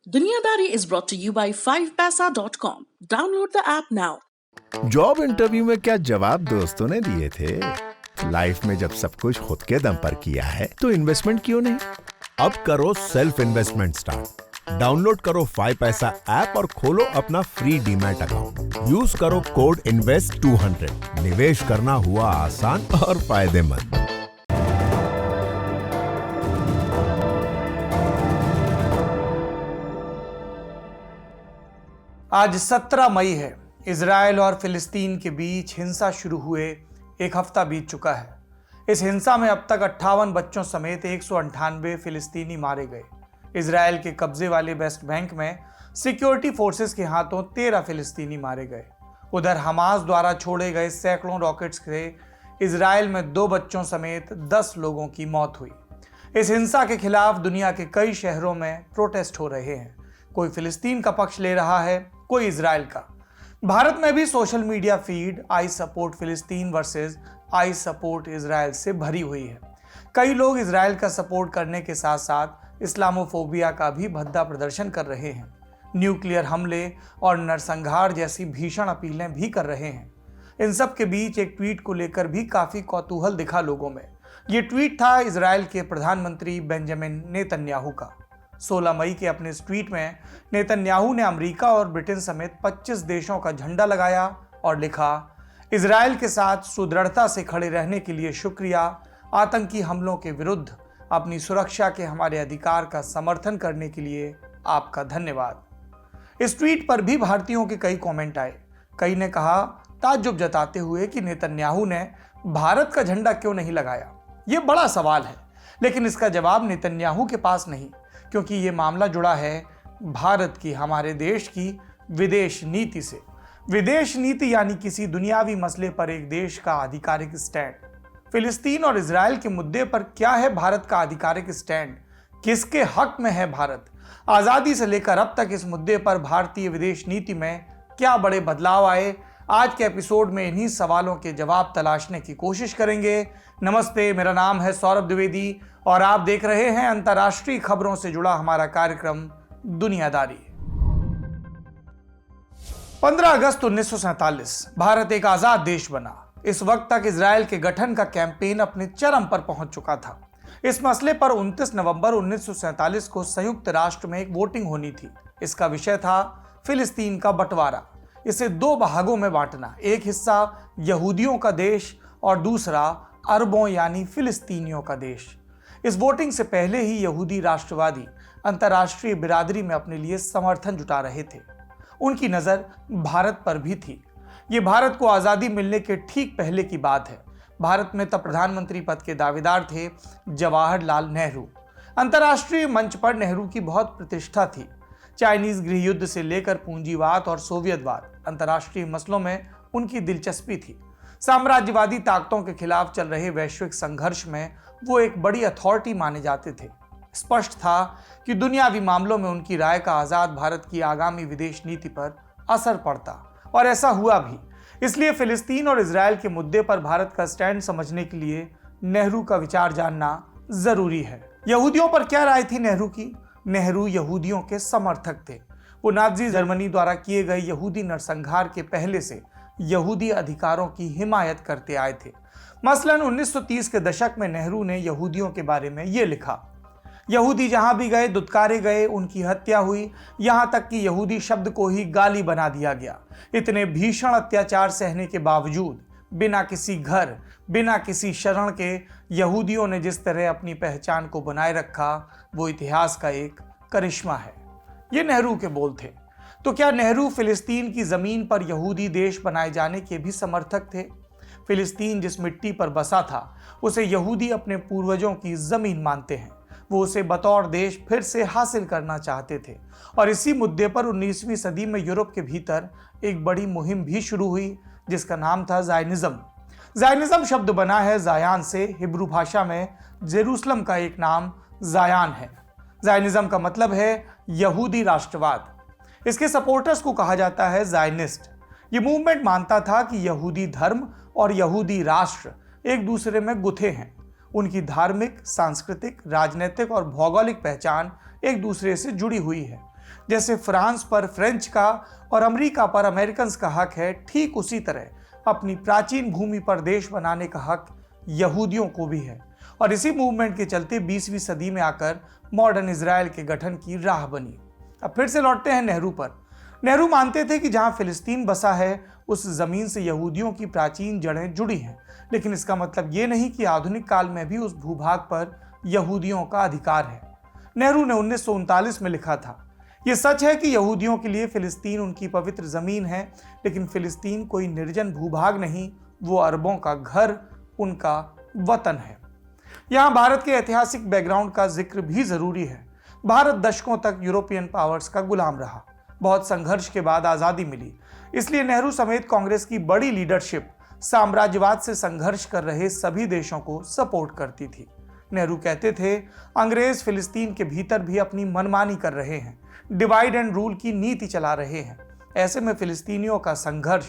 Dunyadari is brought to you by 5paisa.com. Download the app now. Job interview में क्या जवाब दोस्तों ने दिए थे? लाइफ में जब सब कुछ खुद के दम पर किया है तो इन्वेस्टमेंट क्यों नहीं? अब करो सेल्फ इन्वेस्टमेंट स्टार्ट। डाउनलोड करो 5paisa ऐप और खोलो अपना फ्री डीमैट अकाउंट। यूज करो कोड INVEST200। निवेश करना हुआ आसान और फायदेमंद। आज 17 मई है। इजराइल और फिलिस्तीन के बीच हिंसा शुरू हुए एक हफ्ता बीत चुका है। इस हिंसा में अब तक 58 बच्चों समेत 198 फिलिस्तीनी मारे गए। इजराइल के कब्जे वाले वेस्ट बैंक में सिक्योरिटी फोर्सेस के हाथों 13 फिलिस्तीनी मारे गए। उधर हमास द्वारा छोड़े गए सैकड़ों रॉकेट्स से इजराइल में 2 बच्चों समेत 10 लोगों की मौत हुई। इस हिंसा के खिलाफ दुनिया के कई शहरों में प्रोटेस्ट हो रहे हैं। कोई फिलिस्तीन का पक्ष ले रहा है, कोई इजराइल का। भारत में भी social media feed I support फिलिस्तीन वर्सेस आई सपोर्ट इजराइल से भरी हुई है। कई लोग इजराइल का सपोर्ट करने के साथ साथ इस्लामोफोबिया का भी भद्दा प्रदर्शन कर रहे हैं। न्यूक्लियर हमले और नरसंहार जैसी भीषण अपीलें भी कर रहे हैं। इन सब के बीच एक ट्वीट को लेकर भी काफी कौतूहल दिखा लोगों में। ये ट्वीट था इजराइल के प्रधानमंत्री बेंजामिन नेतन्याहू का। 16 मई के अपने इस ट्वीट में नेतन्याहू ने अमेरिका और ब्रिटेन समेत 25 देशों का झंडा लगाया और लिखा, इजराइल के साथ सुदृढ़ता से खड़े रहने के लिए शुक्रिया। आतंकी हमलों के विरुद्ध अपनी सुरक्षा के हमारे अधिकार का समर्थन करने के लिए आपका धन्यवाद। इस ट्वीट पर भी भारतीयों के कई कमेंट आए। कई ने कहा ताज्जुब जताते हुए कि नेतन्याहू ने भारत का झंडा क्यों नहीं लगाया। ये बड़ा सवाल है, लेकिन इसका जवाब नेतन्याहू के पास नहीं, क्योंकि ये मामला जुड़ा है भारत की, हमारे देश की विदेश नीति से। विदेश नीति यानी किसी दुनियावी मसले पर एक देश का आधिकारिक स्टैंड। फिलिस्तीन और इजराइल के मुद्दे पर क्या है भारत का आधिकारिक स्टैंड? किसके हक में है भारत? आजादी से लेकर अब तक इस मुद्दे पर भारतीय विदेश नीति में क्या बड़े बदलाव आए? आज के एपिसोड में इन्हीं सवालों के जवाब तलाशने की कोशिश करेंगे। नमस्ते, मेरा नाम है सौरभ द्विवेदी और आप देख रहे हैं अंतर्राष्ट्रीय खबरों से जुड़ा हमारा कार्यक्रम दुनियादारी। 15 अगस्त 1947 भारत एक आजाद देश बना। इस वक्त तक इजराइल के गठन का कैंपेन अपने चरम पर पहुंच चुका था। इस मसले पर 29 नवंबर 1947 को संयुक्त राष्ट्र में एक वोटिंग होनी थी। इसका विषय था फिलिस्तीन का बंटवारा, इसे 2 भागों में बांटना। एक हिस्सा यहूदियों का देश और दूसरा अरबों यानी फिलिस्तीनियों का देश। इस वोटिंग से पहले ही यहूदी राष्ट्रवादी अंतर्राष्ट्रीय बिरादरी में अपने लिए समर्थन जुटा रहे थे। उनकी नजर भारत पर भी थी। ये भारत को आजादी मिलने के ठीक पहले की बात है। भारत में तब प्रधानमंत्री पद के दावेदार थे जवाहरलाल नेहरू। अंतर्राष्ट्रीय मंच पर नेहरू की बहुत प्रतिष्ठा थी। चाइनीज गृह युद्ध से लेकर पूंजीवाद और सोवियतवाद, अंतर्राष्ट्रीय मसलों में उनकी दिलचस्पी थी। साम्राज्यवादी ताकतों के खिलाफ चल रहे वैश्विक संघर्ष में वो एक बड़ी अथॉरिटी माने जाते थे। स्पष्ट था कि दुनियावी मामलों में उनकी राय का आजाद भारत की आगामी विदेश नीति पर असर पड़ता, और ऐसा हुआ भी। इसलिए फिलिस्तीन और इजराइल के मुद्दे पर भारत का स्टैंड समझने के लिए नेहरू का विचार जानना जरूरी है। यहूदियों पर क्या राय थी नेहरू की? नेहरू यहूदियों के समर्थक थे। वो नाज़ी जर्मनी द्वारा किए गए यहूदी नरसंहार के पहले से यहूदी अधिकारों की हिमायत करते आए थे। मसलन 1930 के दशक में नेहरू ने यहूदियों के बारे में ये लिखा, यहूदी जहां भी गए दुत्कारे गए, उनकी हत्या हुई, यहां तक कि यहूदी शब्द को ही गाली बना दिया गया। इतने भीषण अत्याचार सहने के बावजूद बिना किसी घर, बिना किसी शरण के यहूदियों ने जिस तरह अपनी पहचान को बनाए रखा, वो इतिहास का एक करिश्मा है। ये नेहरू के बोल थे। तो क्या नेहरू फिलिस्तीन की जमीन पर यहूदी देश बनाए जाने के भी समर्थक थे? फिलिस्तीन जिस मिट्टी पर बसा था उसे यहूदी अपने पूर्वजों की जमीन मानते हैं। वो उसे बतौर देश फिर से हासिल करना चाहते थे, और इसी मुद्दे पर 19वीं सदी में यूरोप के भीतर एक बड़ी मुहिम भी शुरू हुई जिसका नाम था ज़ायनिज़्म। ज़ायनिज़्म शब्द बना है ज़ायान से। हिब्रू भाषा में जेरूसलम का एक नाम ज़ायान है। ज़ायनिज़्म का मतलब है यहूदी राष्ट्रवाद। इसके सपोर्टर्स को कहा जाता है ज़ायनिस्ट। ये मूवमेंट मानता था कि यहूदी धर्म और यहूदी राष्ट्र एक दूसरे में गुथे हैं। उनकी धार्मिक, सांस्कृतिक, राजनीतिक और भौगोलिक पहचान एक दूसरे से जुड़ी हुई है। जैसे फ्रांस पर फ्रेंच का और अमेरिका पर अमेरिकन का हक है, ठीक उसी तरह अपनी प्राचीन भूमि पर देश बनाने का हक यहूदियों को भी है। और इसी मूवमेंट के चलते 20वीं सदी में आकर मॉडर्न इजराइल के गठन की राह बनी। अब फिर से लौटते हैं नेहरू पर। नेहरू मानते थे कि जहां फिलिस्तीन बसा है उस जमीन से यहूदियों की प्राचीन जड़ें जुड़ी हैं, लेकिन इसका मतलब ये नहीं कि आधुनिक काल में भी उस भूभाग पर यहूदियों का अधिकार है। नेहरू ने 1939 में लिखा था, यह सच है कि यहूदियों के लिए फिलिस्तीन उनकी पवित्र जमीन है, लेकिन फिलिस्तीन कोई निर्जन भूभाग नहीं, वो अरबों का घर, उनका वतन है। यहाँ भारत के ऐतिहासिक बैकग्राउंड का जिक्र भी जरूरी है। भारत दशकों तक यूरोपियन पावर्स का गुलाम रहा। बहुत संघर्ष के बाद आजादी मिली, इसलिए नेहरू समेत कांग्रेस की बड़ी लीडरशिप साम्राज्यवाद से संघर्ष कर रहे सभी देशों को सपोर्ट करती थी। नेहरू कहते थे, अंग्रेज फिलिस्तीन के भीतर भी अपनी मनमानी कर रहे हैं, डिवाइड एंड रूल की नीति चला रहे हैं। ऐसे में फिलिस्तीनियों का संघर्ष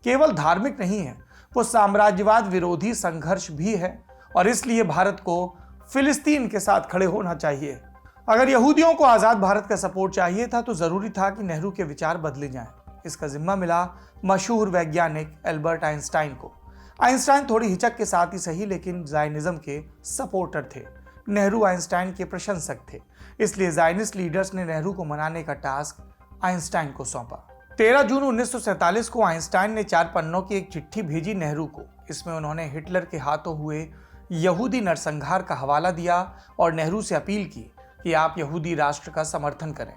केवल धार्मिक नहीं है, वो साम्राज्यवाद विरोधी संघर्ष भी है, और इसलिए भारत को फिलिस्तीन के साथ खड़े होना चाहिए। अगर यहूदियों को आज़ाद भारत का सपोर्ट चाहिए था तो ज़रूरी था कि नेहरू के विचार बदले जाएं। इसका जिम्मा मिला मशहूर वैज्ञानिक एल्बर्ट आइंस्टाइन को। आइंस्टाइन थोड़ी हिचक के साथ ही सही, लेकिन ज़ायनिज़्म के सपोर्टर थे। नेहरू आइंस्टाइन के प्रशंसक थे, इसलिए ज़ायनिस्ट लीडर्स ने नेहरू को मनाने का टास्क आइंस्टाइन को सौंपा। 13 जून 1947 को आइंस्टाइन ने 4 पन्नों की एक चिट्ठी भेजी नेहरू को। इसमें उन्होंने हिटलर के हाथों हुए यहूदी नरसंहार का हवाला दिया और नेहरू से अपील की कि आप यहूदी राष्ट्र का समर्थन करें।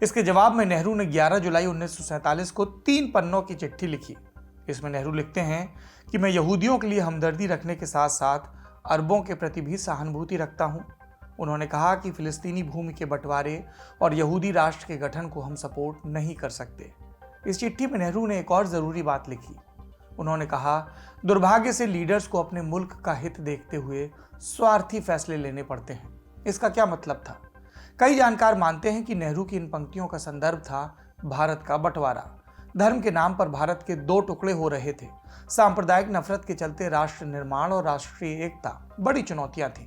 इसके जवाब में नेहरू ने 11 जुलाई 1947 को 3 पन्नों की चिट्ठी लिखी। इसमें नेहरू लिखते हैं कि मैं यहूदियों के लिए हमदर्दी रखने के साथ साथ अरबों के प्रति भी सहानुभूति रखता हूं। उन्होंने कहा कि फिलिस्तीनी भूमि के बंटवारे और यहूदी राष्ट्र के गठन को हम सपोर्ट नहीं कर सकते। इस चिट्ठी में नेहरू ने एक और ज़रूरी बात लिखी। उन्होंने कहा, दुर्भाग्य से लीडर्स को अपने मुल्क का हित देखते हुए स्वार्थी फैसले लेने पड़ते हैं। इसका क्या मतलब था? कई जानकार मानते हैं कि नेहरू की इन पंक्तियों का संदर्भ था भारत का बंटवारा। धर्म के नाम पर भारत के 2 टुकड़े हो रहे थे। सांप्रदायिक नफरत के चलते राष्ट्र निर्माण और राष्ट्रीय एकता बड़ी चुनौतियां थीं।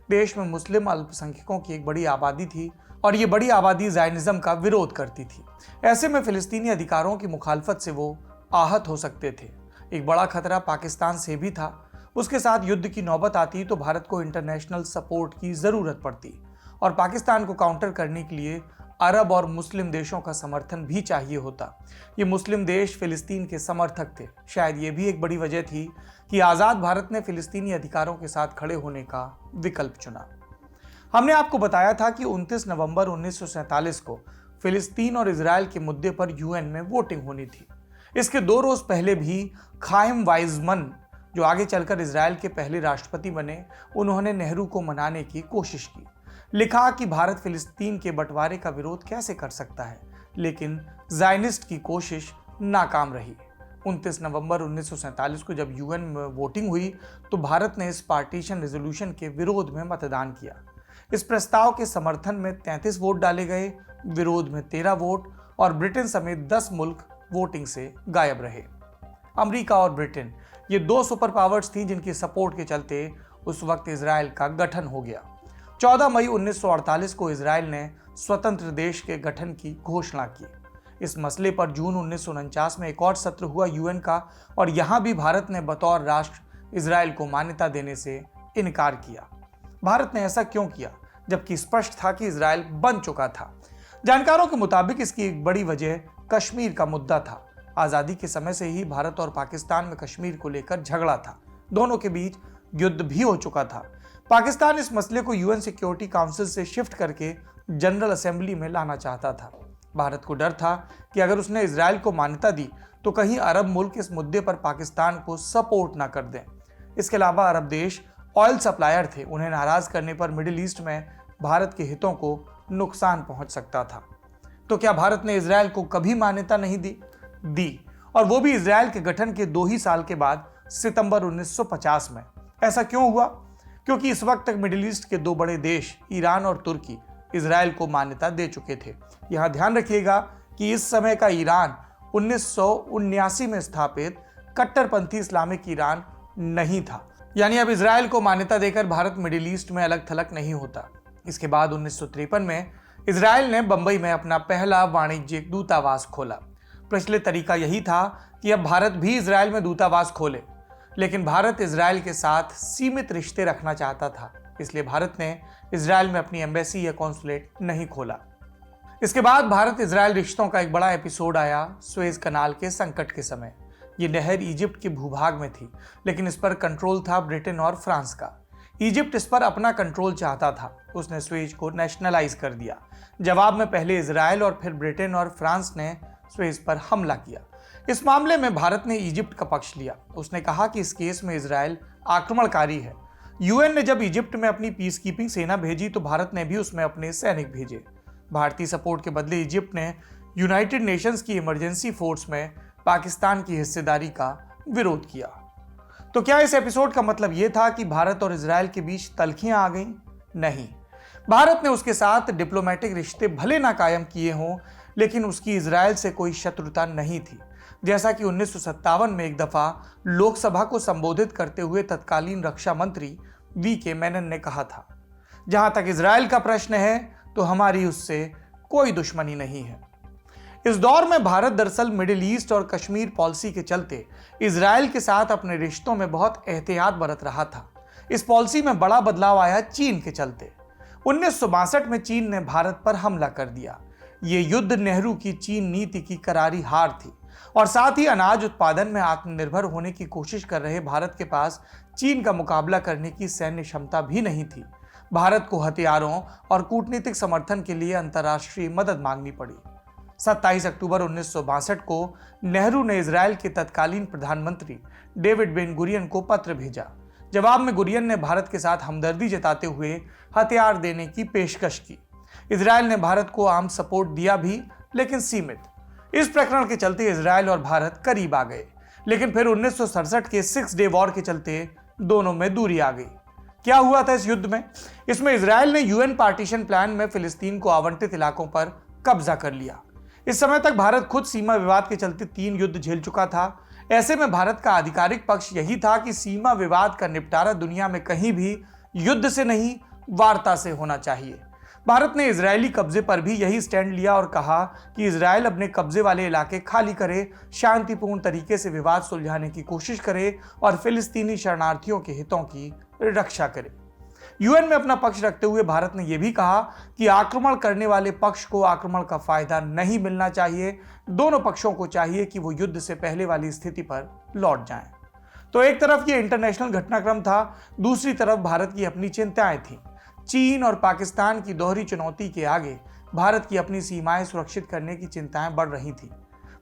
देश में मुस्लिम अल्पसंख्यकों की एक बड़ी आबादी थी और ये बड़ी आबादी ज़ायनिज़्म का विरोध करती थी। ऐसे में फिलिस्तीनी अधिकारों की मुखालफत से वो आहत हो सकते थे। एक बड़ा खतरा पाकिस्तान से भी था। उसके साथ युद्ध की नौबत आती तो भारत को इंटरनेशनल सपोर्ट की ज़रूरत पड़ती और पाकिस्तान को काउंटर करने के लिए अरब और मुस्लिम देशों का समर्थन भी चाहिए होता। ये मुस्लिम देश फिलिस्तीन के समर्थक थे। शायद ये भी एक बड़ी वजह थी कि आज़ाद भारत ने फिलिस्तीनी अधिकारों के साथ खड़े होने का विकल्प चुना। हमने आपको बताया था कि 29 नवंबर 1947 को फिलिस्तीन और इजराइल के मुद्दे पर यूएन में वोटिंग होनी थी। इसके 2 रोज पहले भी खाइम वाइजमन, जो आगे चलकर इजराइल के पहले राष्ट्रपति बने, उन्होंने नेहरू को मनाने की कोशिश की। लिखा कि भारत फिलिस्तीन के बंटवारे का विरोध कैसे कर सकता है, लेकिन ज़ायनिस्ट की कोशिश नाकाम रही। 29 नवंबर 1947 को जब यूएन में वोटिंग हुई तो भारत ने इस पार्टीशन रेजोल्यूशन के विरोध में मतदान किया। इस प्रस्ताव के समर्थन में 33 वोट डाले गए, विरोध में 13 वोट, और ब्रिटेन समेत 10 मुल्क वोटिंग से गायब रहे। अमेरिका और ब्रिटेन ये 2 सुपर पावर्स थी जिनकी सपोर्ट के चलते उस वक्त इजराइल का गठन हो गया। 14 मई 1948 को इजराइल ने स्वतंत्र देश के गठन की घोषणा की। इस मसले पर जून 1949 में एक और सत्र हुआ यूएन का, और यहां भी भारत ने बतौर राष्ट्र इजराइल को मान्यता देने से इनकार किया। भारत ने ऐसा क्यों किया, जबकि स्पष्ट था कि इजराइल बन चुका था? जानकारों के मुताबिक इसकी एक बड़ी वजह कश्मीर का मुद्दा था। आज़ादी के समय से ही भारत और पाकिस्तान में कश्मीर को लेकर झगड़ा था। दोनों के बीच युद्ध भी हो चुका था। पाकिस्तान इस मसले को यूएन सिक्योरिटी काउंसिल से शिफ्ट करके जनरल असेंबली में लाना चाहता था। भारत को डर था कि अगर उसने इजराइल को मान्यता दी तो कहीं अरब मुल्क इस मुद्दे पर पाकिस्तान को सपोर्ट ना कर दें। इसके अलावा अरब देश ऑयल सप्लायर थे, उन्हें नाराज करने पर मिडिल ईस्ट में भारत के हितों को नुकसान पहुंच सकता था। तो क्या भारत ने इजराइल को कभी मान्यता नहीं दी, और वो भी इजराइल के गठन के 2 ही साल के बाद, सितंबर 1950 में। ऐसा क्यों हुआ? क्योंकि इस वक्त तक मिडिल ईस्ट के 2 बड़े देश ईरान और तुर्की इजराइल को मान्यता दे चुके थे। यहां ध्यान रखिएगा कि इस समय का ईरान 1979 में स्थापित कट्टरपंथी इस्लामिक ईरान नहीं था। यानी अब इजराइल को मान्यता देकर भारत मिडिल ईस्ट में अलग थलग नहीं होता। इसके बाद 1953 में इजराइल ने बंबई में अपना पहला वाणिज्यिक दूतावास खोला। पिछले तरीका यही था कि अब भारत भी इजराइल में दूतावास खोले, लेकिन भारत इजराइल के साथ सीमित रिश्ते रखना चाहता था, इसलिए भारत ने इजराइल में अपनी एम्बेसी या कॉन्सुलेट नहीं खोला। इसके बाद भारत इजराइल रिश्तों का एक बड़ा एपिसोड आया सुएज कनाल के संकट के समय। ये नहर इजिप्ट के भूभाग में थी, लेकिन इस पर कंट्रोल था ब्रिटेन और फ्रांस का। इजिप्ट इस पर अपना कंट्रोल चाहता था, उसने सुएज को नेशनलाइज कर दिया। जवाब में पहले इजराइल और फिर ब्रिटेन और फ्रांस ने सुएज पर हमला किया। इस मामले में भारत ने इजिप्ट का पक्ष लिया। उसने कहा कि इस केस में इजराइल आक्रमणकारी है। यूएन ने जब इजिप्ट में अपनी पीस कीपिंग सेना भेजी तो भारत ने भी उसमें अपने सैनिक भेजे। भारतीय सपोर्ट के बदले इजिप्ट ने यूनाइटेड नेशंस की इमरजेंसी फोर्स में पाकिस्तान की हिस्सेदारी का विरोध किया। तो क्या इस एपिसोड का मतलब यह था कि भारत और इजराइल के बीच तल्खियां आ गईं? नहीं, भारत ने उसके साथ डिप्लोमेटिक रिश्ते भले ना कायम किए हों, लेकिन उसकी इजराइल से कोई शत्रुता नहीं थी। जैसा कि 1957 में एक दफा लोकसभा को संबोधित करते हुए तत्कालीन रक्षा मंत्री वी.के. मेनन ने कहा था, जहां तक इजराइल का प्रश्न है तो हमारी उससे कोई दुश्मनी नहीं है। इस दौर में भारत दरअसल मिडिल ईस्ट और कश्मीर पॉलिसी के चलते इजराइल के साथ अपने रिश्तों में बहुत एहतियात बरत रहा था। इस पॉलिसी में बड़ा बदलाव आया चीन के चलते। 1962 में चीन ने भारत पर हमला कर दिया। ये युद्ध नेहरू की चीन नीति की करारी हार थी और साथ ही अनाज उत्पादन में आत्मनिर्भर होने की कोशिश कर रहे भारत के पास चीन का मुकाबला करने की सैन्य क्षमता भी नहीं थी। भारत को हथियारों और कूटनीतिक समर्थन के लिए अंतर्राष्ट्रीय मदद मांगनी पड़ी। 27 अक्टूबर 1962 को नेहरू ने इजराइल के तत्कालीन प्रधानमंत्री डेविड बेन गुरियन को पत्र भेजा। जवाब में गुरियन ने भारत के साथ हमदर्दी जताते हुए हथियार देने की पेशकश की। इजराइल ने भारत को आर्म सपोर्ट दिया भी, लेकिन सीमित। इस प्रकरण के चलते इजराइल और भारत करीब आ गए, लेकिन फिर 1967 के 6 डे वॉर के चलते दोनों में दूरी आ गई। क्या हुआ था इस युद्ध में? इसमें इजराइल ने यूएन पार्टीशन प्लान में फिलिस्तीन को आवंटित इलाकों पर कब्जा कर लिया। इस समय तक भारत खुद सीमा विवाद के चलते 3 युद्ध झेल चुका था। ऐसे में भारत का आधिकारिक पक्ष यही था कि सीमा विवाद का निपटारा दुनिया में कहीं भी युद्ध से नहीं, वार्ता से होना चाहिए। भारत ने इजरायली कब्जे पर भी यही स्टैंड लिया और कहा कि इजराइल अपने कब्जे वाले इलाके खाली करे, शांतिपूर्ण तरीके से विवाद सुलझाने की कोशिश करे और फिलिस्तीनी शरणार्थियों के हितों की रक्षा करे। यूएन में अपना पक्ष रखते हुए भारत ने यह भी कहा कि आक्रमण करने वाले पक्ष को आक्रमण का फायदा नहीं मिलना चाहिए। दोनों पक्षों को चाहिए कि वो युद्ध से पहले वाली स्थिति पर लौट जाएं। तो एक तरफ ये इंटरनेशनल घटनाक्रम था, दूसरी तरफ भारत की अपनी चिंताएं थीं। चीन और पाकिस्तान की दोहरी चुनौती के आगे भारत की अपनी सीमाएं सुरक्षित करने की चिंताएं बढ़ रही थी।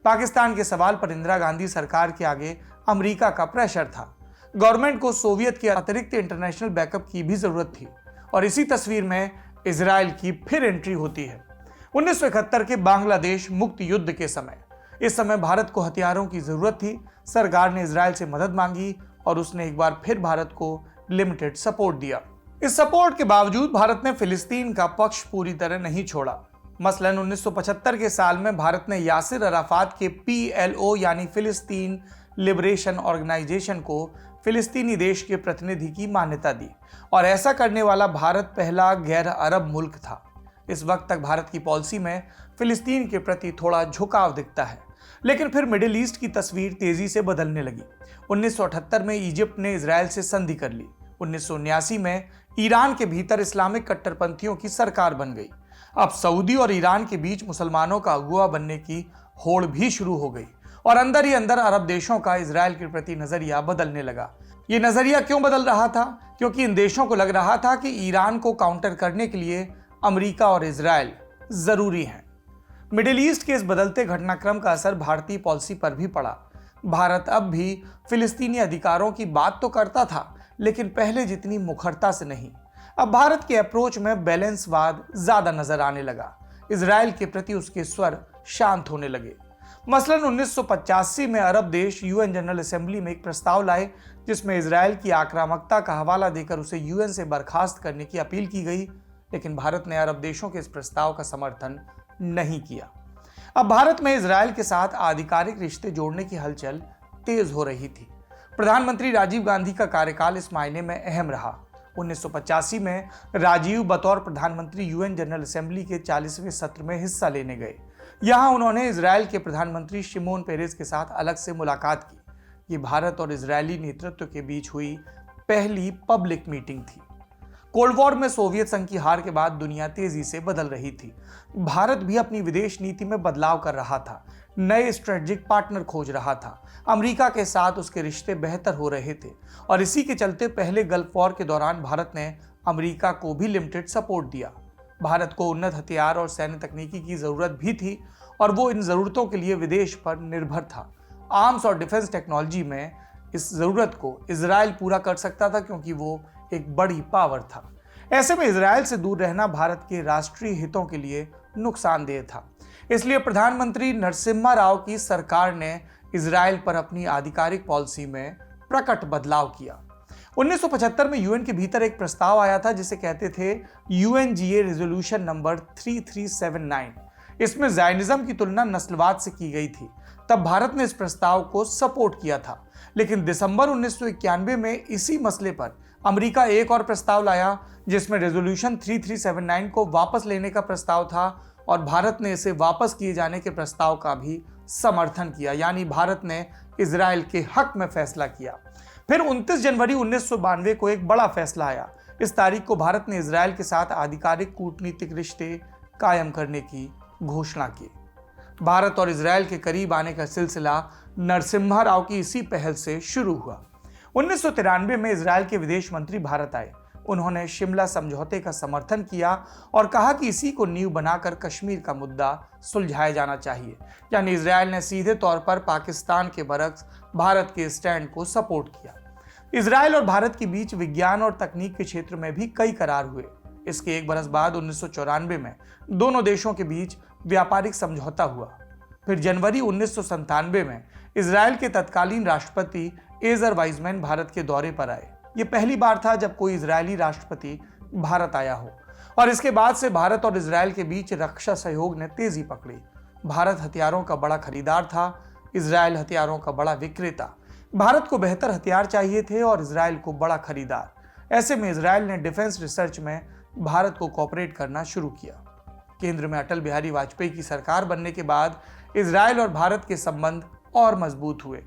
पाकिस्तान के सवाल पर इंदिरा गांधी सरकार के आगे अमेरिका का प्रेशर था। गवर्नमेंट को सोवियत के अतिरिक्त इंटरनेशनल बैकअप की भी जरूरत थी और इसी तस्वीर में इजराइल की फिर एंट्री होती है 1971 के बांग्लादेश मुक्त युद्ध के समय। इस समय भारत को हथियारों की जरूरत थी। सरकार ने इजराइल से मदद मांगी और उसने एक बार फिर भारत को लिमिटेड सपोर्ट दिया। इस सपोर्ट के बावजूद भारत ने फिलिस्तीन का पक्ष पूरी तरह नहीं छोड़ा। मसलन 1975 के साल में भारत ने यासिर अराफात के PLO यानी फिलिस्तीन लिबरेशन ऑर्गेनाइजेशन को फिलिस्तीनी देश के प्रतिनिधि की मान्यता दी और ऐसा करने वाला भारत पहला गैर अरब मुल्क था। इस वक्त तक भारत की पॉलिसी में फिलिस्तीन के प्रति थोड़ा झुकाव दिखता है, लेकिन फिर मिडिल ईस्ट की तस्वीर तेजी से बदलने लगी। 1978 में इजिप्ट ने इजराइल से संधि कर ली। 1979 में ईरान के भीतर इस्लामिक कट्टरपंथियों की सरकार बन गई। अब सऊदी और ईरान के बीच मुसलमानों का अगुवा बनने की होड़ भी शुरू हो गई और अंदर ही अंदर अरब देशों का इजराइल के प्रति नजरिया बदलने लगा। ये नजरिया क्यों बदल रहा था? क्योंकि इन देशों को लग रहा था कि ईरान को काउंटर करने के लिए अमेरिका और इजराइल जरूरी हैं। मिडिल ईस्ट के इस बदलते घटनाक्रम का असर भारतीय पॉलिसी पर भी पड़ा। भारत अब भी फिलिस्तीनी अधिकारों की बात तो करता था, लेकिन पहले जितनी मुखरता से नहीं। अब भारत के अप्रोच में बैलेंसवाद ज्यादा नजर आने लगा। इजराइल के प्रति उसके स्वर शांत होने लगे। मसलन 1985 में अरब देश यूएन जनरल असेंबली में एक प्रस्ताव लाए जिसमें इजराइल की आक्रामकता का हवाला देकर उसे यूएन से बर्खास्त करने की अपील की गई, लेकिन भारत ने अरब देशों के इस प्रस्ताव का समर्थन नहीं किया। अब भारत में इजराइल के साथ आधिकारिक रिश्ते जोड़ने की हलचल तेज हो रही थी। प्रधानमंत्री राजीव गांधी का कार्यकाल इस मायने में अहम रहा। 1985 में राजीव बतौर प्रधानमंत्री यूएन जनरल असेंबली के 40वें सत्र में हिस्सा लेने गए। यहां उन्होंने इजराइल के प्रधानमंत्री शिमोन पेरेज के साथ अलग से मुलाकात की। ये भारत और इजरायली नेतृत्व के बीच हुई पहली पब्लिक मीटिंग थी। कोल्ड वॉर में सोवियत संघ की हार के बाद दुनिया तेजी से बदल रही थी। भारत भी अपनी विदेश नीति में बदलाव कर रहा था, नए स्ट्रेटेजिक पार्टनर खोज रहा था। अमेरिका के साथ उसके रिश्ते बेहतर हो रहे थे और इसी के चलते पहले गल्फ वॉर के दौरान भारत ने अमेरिका को भी लिमिटेड सपोर्ट दिया। भारत को उन्नत हथियार और सैन्य तकनीकी की जरूरत भी थी और वो इन जरूरतों के लिए विदेश पर निर्भर था। आर्म्स और डिफेंस टेक्नोलॉजी में इस जरूरत को इजराइल पूरा कर सकता था क्योंकि वो एक बड़ी पावर था। ऐसे में इजराइल से दूर रहना भारत के राष्ट्रीय हितों के लिए नुकसानदेह था। इसलिए प्रधानमंत्री नरसिम्हा राव की सरकार ने इजराइल पर अपनी आधिकारिक पॉलिसी में प्रकट बदलाव किया। 1975 में यूएन के भीतर एक प्रस्ताव आया था जिसे कहते थे यूएनजीए रेजोल्यूशन नंबर 3379। इसमें ज़ायनिज़्म की तुलना नस्लवाद से की गई थी। तब भारत ने इस प्रस्ताव को सपोर्ट किया था, लेकिन दिसंबर 1991 में इसी मसले पर अमेरिका एक और प्रस्ताव लाया जिसमें रेजोल्यूशन 3379 को वापस लेने का प्रस्ताव था और भारत ने इसे वापस किए जाने के प्रस्ताव का भी समर्थन किया। यानी भारत ने इजराइल के हक में फैसला किया। फिर 29 जनवरी 1992 को एक बड़ा फैसला आया। इस तारीख को भारत ने इजराइल के साथ आधिकारिक कूटनीतिक रिश्ते कायम करने की घोषणा की। भारत और इजराइल के करीब आने का सिलसिला नरसिम्हा राव की इसी पहल से शुरू हुआ। 1993 में इजराइल के विदेश मंत्री भारत आए। उन्होंने शिमला समझौते का समर्थन किया और कहा कि इसी को नींव बनाकर कश्मीर का मुद्दा सुलझाया जाना चाहिए। यानी इजराइल ने सीधे तौर पर पाकिस्तान के बरक्स भारत के स्टैंड को सपोर्ट किया। इजराइल और भारत के बीच विज्ञान और तकनीक के क्षेत्र में भी कई करार हुए। इसके एक बरस बाद 1994 में दोनों देशों के बीच व्यापारिक समझौता हुआ। फिर जनवरी 1997 में इजराइल के तत्कालीन राष्ट्रपति एजर वाइजमैन भारत के दौरे पर आए। ये पहली बार था जब कोई इजरायली राष्ट्रपति भारत आया हो और इसके बाद से भारत और इजराइल के बीच रक्षा सहयोग ने तेजी पकड़ी। भारत हथियारों का बड़ा खरीदार था, इजराइल हथियारों का बड़ा विक्रेता। भारत को बेहतर हथियार चाहिए थे और इजराइल को बड़ा खरीदार। ऐसे में इजराइल ने डिफेंस रिसर्च में भारत को कोऑपरेट करना शुरू किया। केंद्र में अटल बिहारी वाजपेयी की सरकार बनने के बाद इजराइल और भारत के संबंध और मजबूत हुए।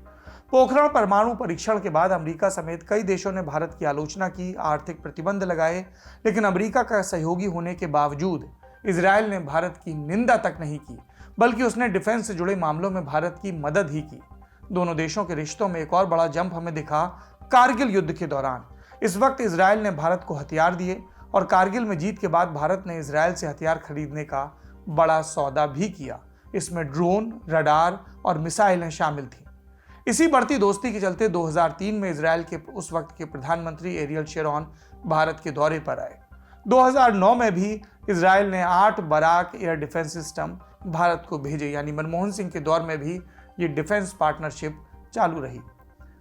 पोखरण परमाणु परीक्षण के बाद अमेरिका समेत कई देशों ने भारत की आलोचना की, आर्थिक प्रतिबंध लगाए, लेकिन अमेरिका का सहयोगी होने के बावजूद इजराइल ने भारत की निंदा तक नहीं की, बल्कि उसने डिफेंस से जुड़े मामलों में भारत की मदद ही की। दोनों देशों के रिश्तों में एक और बड़ा जंप हमें दिखा कारगिल युद्ध के दौरान। इस वक्त इजराइल ने भारत को हथियार दिए और कारगिल में जीत के बाद भारत ने इजराइल से हथियार खरीदने का बड़ा सौदा भी किया। इसमें ड्रोन, रडार और मिसाइलें शामिल थी। इसी बढ़ती दोस्ती के चलते 2003 में इजराइल के उस वक्त के प्रधानमंत्री एरियल शेरोन भारत के दौरे पर आए। 2009 में भी इजराइल ने 8 Barak air defence system Bharat को भेजे। यानी मनमोहन सिंह के दौर में भी ये डिफेंस पार्टनरशिप चालू रही।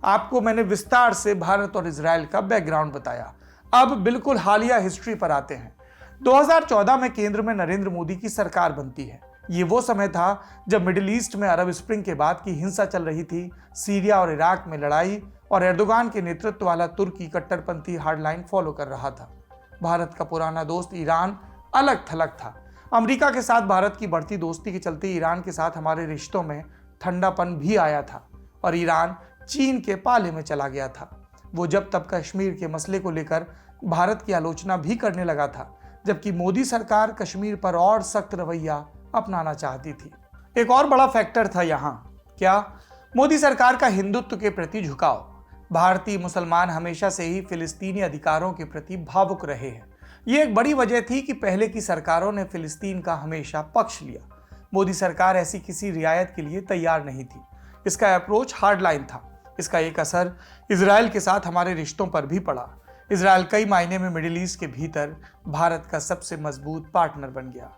आपको मैंने विस्तार से भारत और इजराइल का बैकग्राउंड बताया। अब बिल्कुल हालिया हिस्ट्री पर आते हैं। 2014 में केंद्र में नरेंद्र मोदी की सरकार बनती है। ये वो समय था जब मिडिल ईस्ट में अरब स्प्रिंग के बाद की हिंसा चल रही थी, सीरिया और इराक में लड़ाई और एर्दोगान के नेतृत्व वाला तुर्की कट्टरपंथी हार्डलाइन फॉलो कर रहा था। भारत का पुराना दोस्त ईरान अलग थलग था। अमेरिका के साथ भारत की बढ़ती दोस्ती के चलते ईरान के साथ हमारे रिश्तों में ठंडापन भी आया था और ईरान चीन के पाले में चला गया था। वो जब तब कश्मीर के मसले को लेकर भारत की आलोचना भी करने लगा था, जबकि मोदी सरकार कश्मीर पर और सख्त रवैया अपनाना चाहती थी। एक और बड़ा फैक्टर था यहाँ, क्या? मोदी सरकार का हिंदुत्व के प्रति झुकाव। भारतीय मुसलमान हमेशा से ही फिलिस्तीनी अधिकारों के प्रति भावुक रहे हैं। ये एक बड़ी वजह थी कि पहले की सरकारों ने फिलिस्तीन का हमेशा पक्ष लिया। मोदी सरकार ऐसी किसी रियायत के लिए तैयार नहीं थी। इसका अप्रोच हार्डलाइन था। इसका एक असर इजराइल के साथ हमारे रिश्तों पर भी पड़ा। इजराइल कई मायने में मिडिल ईस्ट के भीतर भारत का सबसे मजबूत पार्टनर बन गया।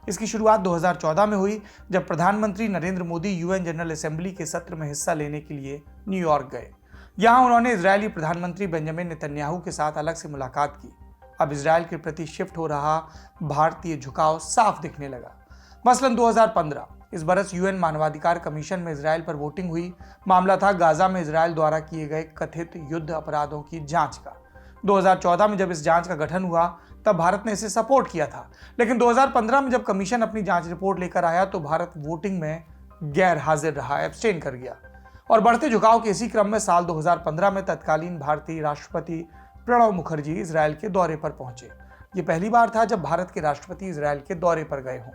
इसकी शुरुआत 2014 में हुई जब प्रधानमंत्री Narendra Modi UN general assembly के सत्र में हिस्सा लेने के लिए न्यूयॉर्क गए। यहाँ उन्होंने इजरायली प्रधानमंत्री बेंजामिन नेतन्याहू के साथ अलग से मुलाकात की। अब इजराइल के प्रति शिफ्ट हो रहा भारतीय झुकाव साफ दिखने लगा। मसलन 2015 इस बरस यूएन मानवाधिकार कमीशन में इजराइल पर वोटिंग हुई। मामला था गाजा में इजराइल द्वारा किए गए कथित युद्ध अपराधों की जांच का। 2014 में जब इस जांच का गठन हुआ तब भारत ने इसे सपोर्ट किया था, लेकिन 2015 में जब कमीशन अपनी जांच रिपोर्ट लेकर आया तो भारत वोटिंग में गैर हाजिर रहा, एब्सटेन कर गया। और बढ़ते झुकाव के इसी क्रम में साल 2015 में तत्कालीन भारतीय राष्ट्रपति प्रणब मुखर्जी इजरायल के दौरे पर पहुंचे। ये पहली बार था जब भारत के राष्ट्रपति इजरायल के दौरे पर गए हों।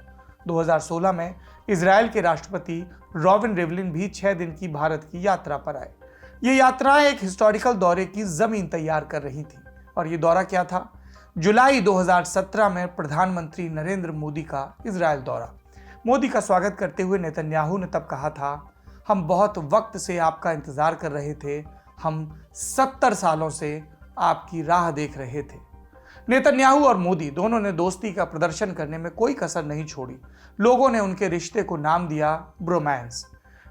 2016 में इजरायल के राष्ट्रपति रॉबिन रिवलिन भी 6 दिन की भारत की यात्रा पर आए। ये यात्राएं एक हिस्टोरिकल दौरे की जमीन तैयार कर रही थी। और ये दौरा क्या था? जुलाई 2017 में प्रधानमंत्री नरेंद्र मोदी का इजरायल दौरा। मोदी का स्वागत करते हुए नेतन्याहू ने तब कहा था, हम बहुत वक्त से आपका इंतजार कर रहे थे, हम 70 सालों से आपकी राह देख रहे थे। नेतन्याहू और मोदी दोनों ने दोस्ती का प्रदर्शन करने में कोई कसर नहीं छोड़ी। लोगों ने उनके रिश्ते को नाम दिया ब्रोमांस।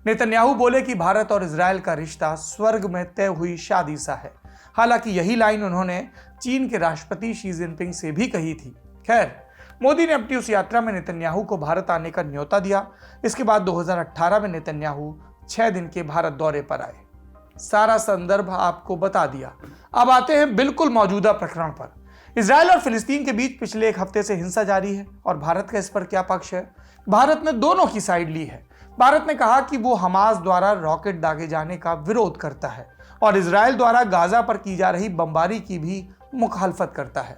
नेतन्याहू बोले कि भारत और इजरायल का रिश्ता स्वर्ग में तय हुई शादी सा है। हालांकि यही लाइन उन्होंने चीन के राष्ट्रपति शी जिनपिंग से भी कही थी। खैर, मोदी ने अपनी उस यात्रा में नेतन्याहू को भारत आने का न्योता दिया। इसके बाद 2018 में नेतन्याहू 6 दिन के भारत दौरे पर आए। सारा संदर्भ आपको बता दिया। अब आते हैं बिल्कुल मौजूदा प्रकरण पर। इजरायल और फिलिस्तीन के बीच पिछले एक हफ्ते से हिंसा जारी है और भारत का इस पर क्या पक्ष है? भारत ने दोनों की साइड ली है। भारत ने कहा कि वो हमास द्वारा रॉकेट दागे जाने का विरोध करता है और इजरायल द्वारा गाजा पर की जा रही बमबारी की भी मुखालफत करता है।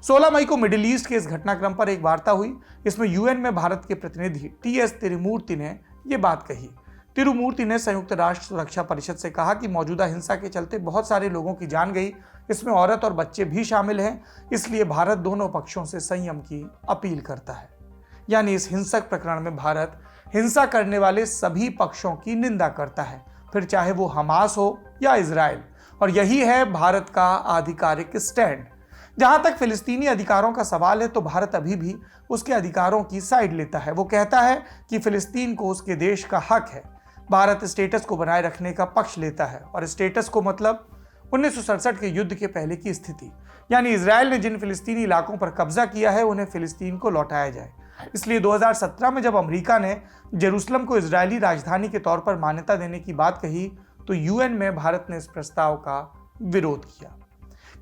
16 मई को मिडिल ईस्ट के इस घटनाक्रम पर एक वार्ता हुई। इसमें यूएन में भारत के प्रतिनिधि टीएस तिरुमूर्ति ने ये बात कही। तिरुमूर्ति ने संयुक्त राष्ट्र सुरक्षा परिषद से कहा कि मौजूदा हिंसा के चलते बहुत सारे लोगों की जान गई, इसमें औरत और बच्चे भी शामिल हैं, इसलिए भारत दोनों पक्षों से संयम की अपील करता है। यानी इस हिंसक प्रकरण में भारत हिंसा करने वाले सभी पक्षों की निंदा करता है, फिर चाहे वो हमास हो या इजरायल। और यही है भारत का आधिकारिक स्टैंड। जहां तक फिलिस्तीनी अधिकारों का सवाल है तो भारत अभी भी उसके अधिकारों की साइड लेता है। वो कहता है कि फिलिस्तीन को उसके देश का हक है। भारत स्टेटस को बनाए रखने का पक्ष लेता है और स्टेटस को मतलब 1967 के युद्ध के पहले की स्थिति, यानी इजरायल ने जिन फिलिस्तीनी इलाकों पर कब्जा किया है उन्हें फिलिस्तीन को लौटाया जाए। इसलिए 2017 में जब अमेरिका ने जेरूसलम को इजरायली राजधानी के तौर पर मान्यता देने की बात कही तो यूएन में भारत ने इस प्रस्ताव का विरोध किया।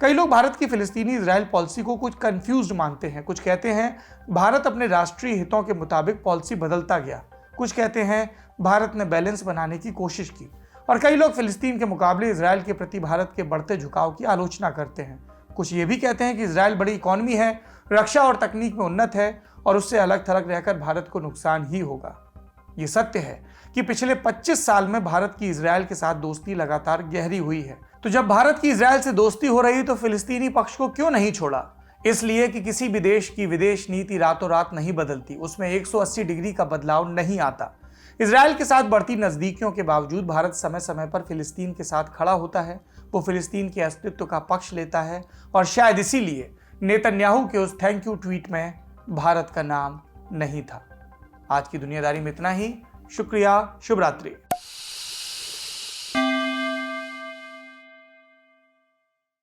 कई लोग भारत की फिलिस्तीनी इजरायल पॉलिसी को कुछ कंफ्यूज्ड मानते हैं। कुछ कहते हैं भारत अपने राष्ट्रीय हितों के मुताबिक पॉलिसी बदलता गया, कुछ कहते हैं भारत ने बैलेंस बनाने की कोशिश की, और कई लोग फिलिस्तीन के मुकाबले इजरायल के प्रति भारत के बढ़ते झुकाव की आलोचना करते हैं। कुछ ये भी कहते हैं कि इजरायल बड़ी इकॉनमी है, रक्षा और तकनीक में उन्नत है और उससे अलग थलग रहकर भारत को नुकसान ही होगा। ये सत्य है कि पिछले 25 साल में भारत की इजरायल के साथ दोस्ती लगातार गहरी हुई है। तो जब भारत की इजरायल से दोस्ती हो रही तो फिलिस्तीनी पक्ष को क्यों नहीं छोड़ा? इसलिए कि किसी भी देश की विदेश नीति रातों रात नहीं बदलती, उसमें 180 डिग्री का बदलाव नहीं आता। इजरायल के साथ बढ़ती नजदीकियों के बावजूद भारत समय समय पर फिलिस्तीन के साथ खड़ा होता है। वो फिलिस्तीन के अस्तित्व का पक्ष लेता है और शायद इसीलिए नेतन्याहू के उस थैंक यू ट्वीट में भारत का नाम नहीं था। आज की दुनियादारी में इतना ही। शुक्रिया, शुभ रात्रि।